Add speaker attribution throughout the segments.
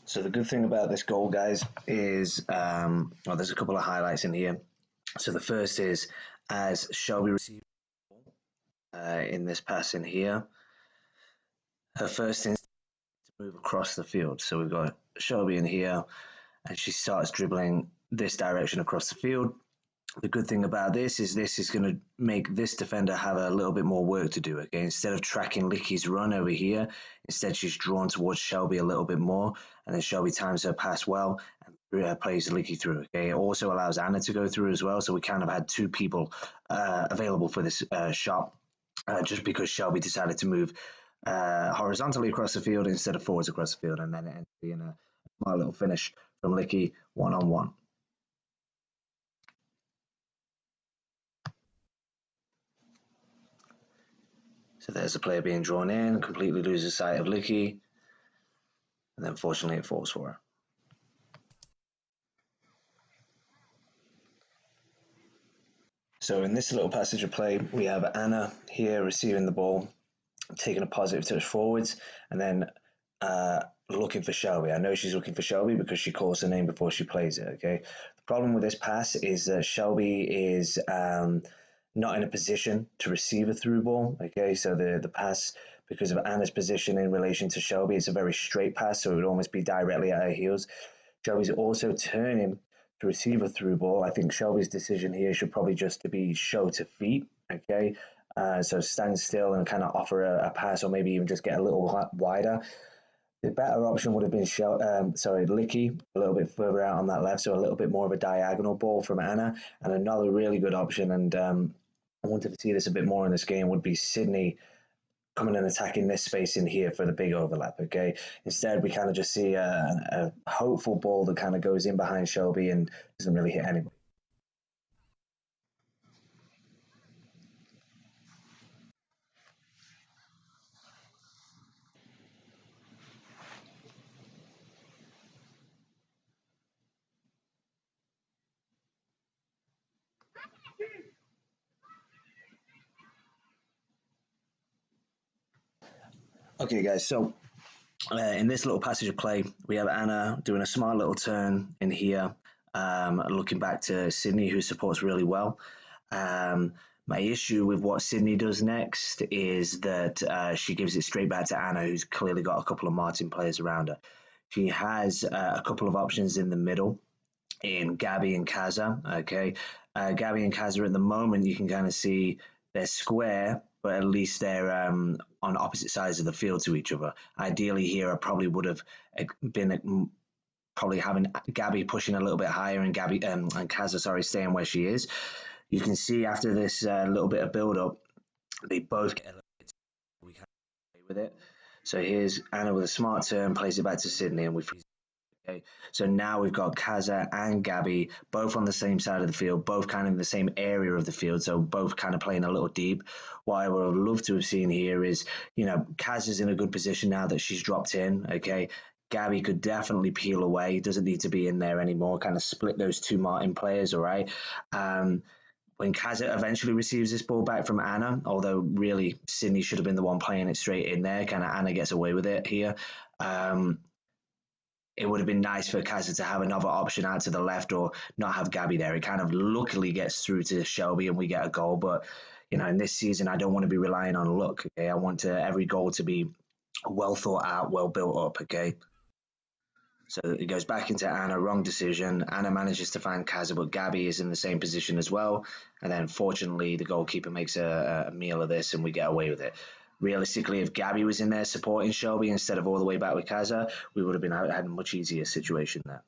Speaker 1: So the good thing about this goal, guys, is well, there's a couple of highlights in here. So the first is as Shelby received in this pass in here, her first instinct to move across the field. So we've got Shelby in here, and she starts dribbling this direction across the field. The good thing about this is going to make this defender have a little bit more work to do. Okay, instead of tracking Licky's run over here, instead she's drawn towards Shelby a little bit more, and then Shelby times her pass well and plays Licky through. Okay, it also allows Anna to go through as well, so we kind of had two people available for this shot, just because Shelby decided to move horizontally across the field instead of forwards across the field, and then it ended in a smart little finish from Licky one-on-one. So there's the player being drawn in, completely loses sight of Licky, and then fortunately it falls for her. So in this little passage of play, we have Anna here receiving the ball, taking a positive touch forwards, and then looking for Shelby. I know she's looking for Shelby because she calls her name before she plays it, okay? The problem with this pass is that Shelby is not in a position to receive a through ball, okay? So the pass, because of Anna's position in relation to Shelby, it's a very straight pass, so it would almost be directly at her heels. Shelby's also turning to receive a through ball. I think Shelby's decision here should probably just to be show to feet, okay? So stand still and kind of offer a pass, or maybe even just get a little wider. The better option would have been Licky, a little bit further out on that left, so a little bit more of a diagonal ball from Anna. And another really good option, and I wanted to see this a bit more in this game, would be Sydney coming and attacking this space in here for the big overlap, okay? Instead, we kind of just see a hopeful ball that kind of goes in behind Shelby and doesn't really hit anybody. Okay, guys, so in this little passage of play, we have Anna doing a smart little turn in here, looking back to Sydney, who supports really well. My issue with what Sydney does next is that she gives it straight back to Anna, who's clearly got a couple of Martin players around her. She has a couple of options in the middle in Gabby and Kaza. Okay, Gabby and Kaza at the moment, you can kind of see they're square, but at least they're on opposite sides of the field to each other. Ideally, here I probably would have been probably having Gabby pushing a little bit higher and Kaza, staying where she is. You can see after this little bit of build up, they both get a little bit. We can't play with it. So here's Anna with a smart turn, plays it back to Sydney, and we freeze. Okay, so now we've got Kaza and Gabby both on the same side of the field, both kind of in the same area of the field, so both kind of playing a little deep. What I would have loved to have seen here is, Kaza's in a good position now that she's dropped in, okay? Gabby could definitely peel away, doesn't need to be in there anymore, kind of split those two Martin players, all right? When Kaza eventually receives this ball back from Anna, although really Sydney should have been the one playing it straight in there, kind of Anna gets away with it here. It would have been nice for Kaza to have another option out to the left or not have Gabby there. It kind of luckily gets through to Shelby and we get a goal. But, in this season, I don't want to be relying on luck, okay? I want every goal to be well thought out, well built up, okay? So it goes back into Anna, wrong decision. Anna manages to find Kaza, but Gabby is in the same position as well. And then fortunately, the goalkeeper makes a meal of this and we get away with it. Realistically, if Gabby was in there supporting Shelby instead of all the way back with Kaza, we would have had a much easier situation there.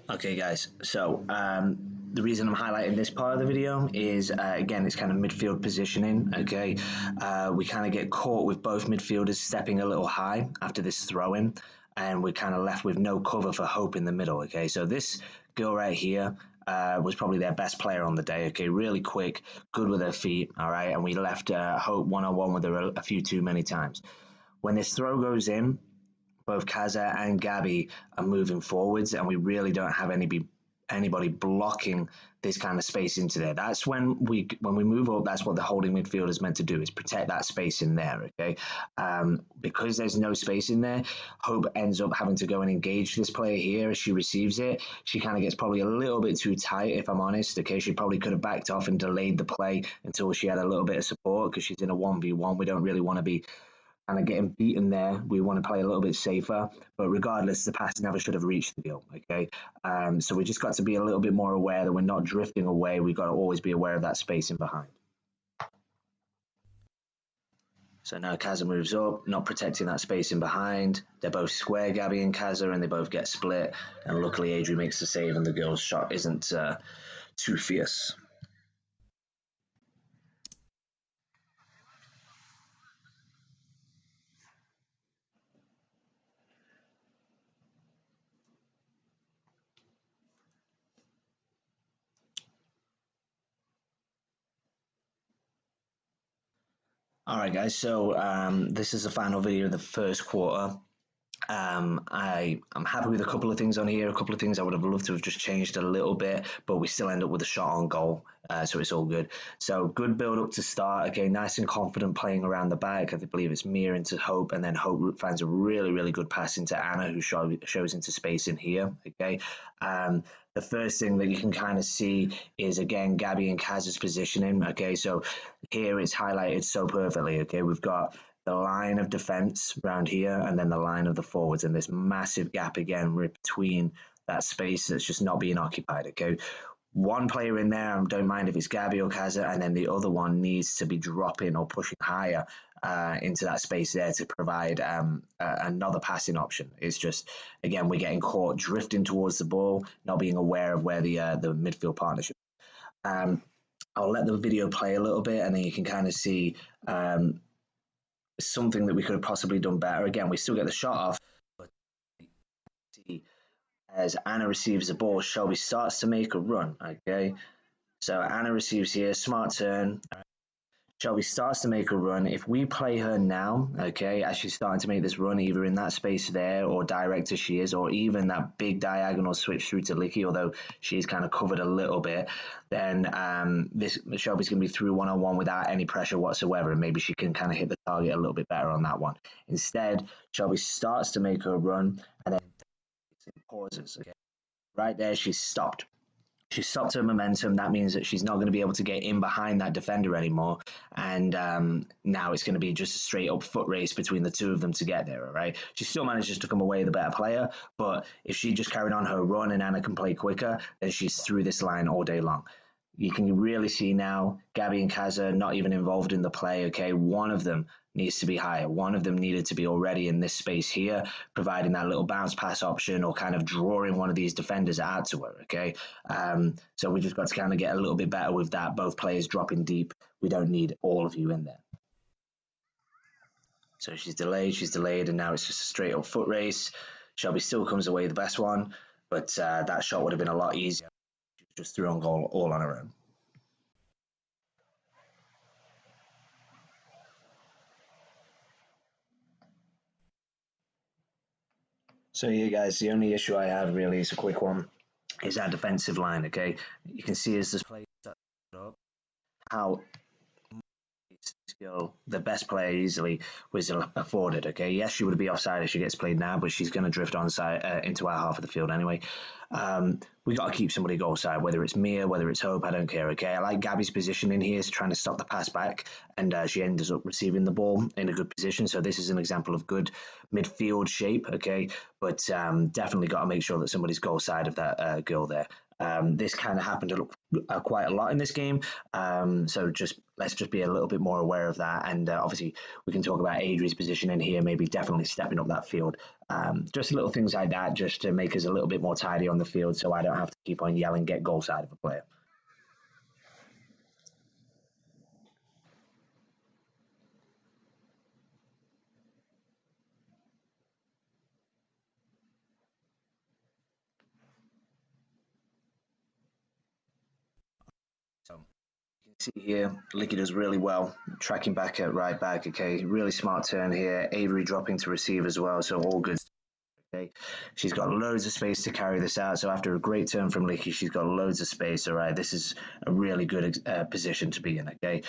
Speaker 1: Okay, guys, so the reason I'm highlighting this part of the video is, again, it's kind of midfield positioning, okay? We kind of get caught with both midfielders stepping a little high after this throw-in, and we're kind of left with no cover for Hope in the middle, okay? So this girl right here was probably their best player on the day, okay? Really quick, good with her feet, all right? And we left Hope one-on-one with her a few too many times. When this throw goes in, both Kaza and Gabby are moving forwards, and we really don't have anybody blocking this kind of space into there. That's when we move up. That's what the holding midfielder is meant to do, is protect that space in there. Okay, because there's no space in there, Hope ends up having to go and engage this player here as she receives it. She kind of gets probably a little bit too tight, if I'm honest. Okay, she probably could have backed off and delayed the play until she had a little bit of support, because she's in a 1v1. We don't really want to be kind of getting beaten there. We want to play a little bit safer, but regardless, the pass never should have reached the goal. Okay, so we just got to be a little bit more aware that we're not drifting away. We've got to always be aware of that space in behind. So now Kazza moves up, not protecting that space in behind. They're both square, Gabby and Kazza, and they both get split. And luckily, Adri makes the save, and the girl's shot isn't too fierce. All right, guys. So this is the final video of the first quarter. I'm happy with a couple of things on here. A couple of things I would have loved to have just changed a little bit, but we still end up with a shot on goal, so it's all good. So good build up to start. Okay, nice and confident playing around the back. I believe it's Mia into Hope, and then Hope finds a really good pass into Anna, who shows into space in here. Okay. The first thing that you can kind of see is, again, Gabby and Kaz's positioning. Okay, so here it's highlighted so perfectly. Okay, we've got the line of defense around here, and then the line of the forwards, and this massive gap again between that space that's just not being occupied. Okay, one player in there, I don't mind if it's Gabby or Kazza, and then the other one needs to be dropping or pushing higher into that space there to provide another passing option. It's just, again, we're getting caught drifting towards the ball, not being aware of where the midfield partnership. I'll let the video play a little bit, and then you can kind of see something that we could have possibly done better. Again, we still get the shot off, but as Anna receives the ball, Shelby starts to make a run. Okay, so Anna receives here, smart turn. Shelby starts to make a run. If we play her now, okay, as she's starting to make this run, either in that space there or direct as she is, or even that big diagonal switch through to Licky, although she's kind of covered a little bit, then this Shelby's going to be through one-on-one without any pressure whatsoever, and maybe she can kind of hit the target a little bit better on that one. Instead, Shelby starts to make her run, and then pauses. Okay. Right there, she's stopped. She stopped her momentum. That means that she's not going to be able to get in behind that defender anymore. And now it's going to be just a straight up foot race between the two of them to get there, all right? She still manages to come away the better player, but if she just carried on her run and Anna can play quicker, then she's through this line all day long. You can really see now Gabby and Kazza not even involved in the play, okay? One of them needs to be higher. One of them needed to be already in this space here, providing that little bounce pass option or kind of drawing one of these defenders out to her, okay? So we just got to kind of get a little bit better with that. Both players dropping deep. We don't need all of you in there. So she's delayed, and now it's just a straight up foot race. Shelby still comes away the best one, but that shot would have been a lot easier. Just threw on goal all on her own. So yeah, guys, the only issue I have really is a quick one. Is our defensive line, okay? You can see as this play up how skill the best player easily was afforded. Okay, yes, she would be offside if she gets played now, but she's going to drift onside into our half of the field anyway. We got to keep somebody goal side, whether it's Mia, whether it's Hope, I don't care. Okay, I like Gabby's position in here, is trying to stop the pass back, and she ends up receiving the ball in a good position. So this is an example of good midfield shape. Okay, but definitely got to make sure that somebody's goal side of that girl there. This kind of happened quite a lot in this game, so let's just be a little bit more aware of that. And obviously, we can talk about Adri's position in here, maybe definitely stepping up that field. Just little things like that, just to make us a little bit more tidy on the field, so I don't have to keep on yelling, "Get goal side" of a player. So you can see here, Licky does really well, tracking back at right back. Okay, really smart turn here. Avery dropping to receive as well, so all good. Okay, she's got loads of space to carry this out. So after a great turn from Licky, she's got loads of space. All right, this is a really good position to be in. Okay,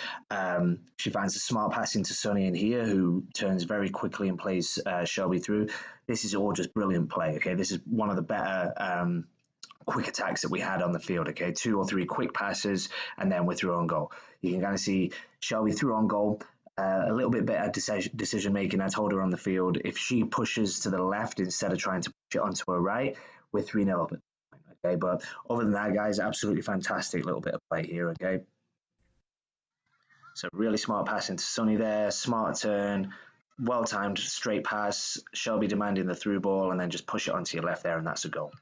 Speaker 1: she finds a smart pass into Sonny in here, who turns very quickly and plays Shelby through. This is all just brilliant play. Okay, this is one of the better quick attacks that we had on the field. Okay, 2 or 3 quick passes, and then we're through on goal. You can kind of see Shelby through on goal. A little bit better decision making. I told her on the field, if she pushes to the left instead of trying to push it onto her right, we're 3-0 up at the point. Okay, but other than that, guys, absolutely fantastic little bit of play here. Okay, so really smart pass into Sonny there, smart turn, well timed straight pass. Shelby demanding the through ball, and then just push it onto your left there, and that's a goal.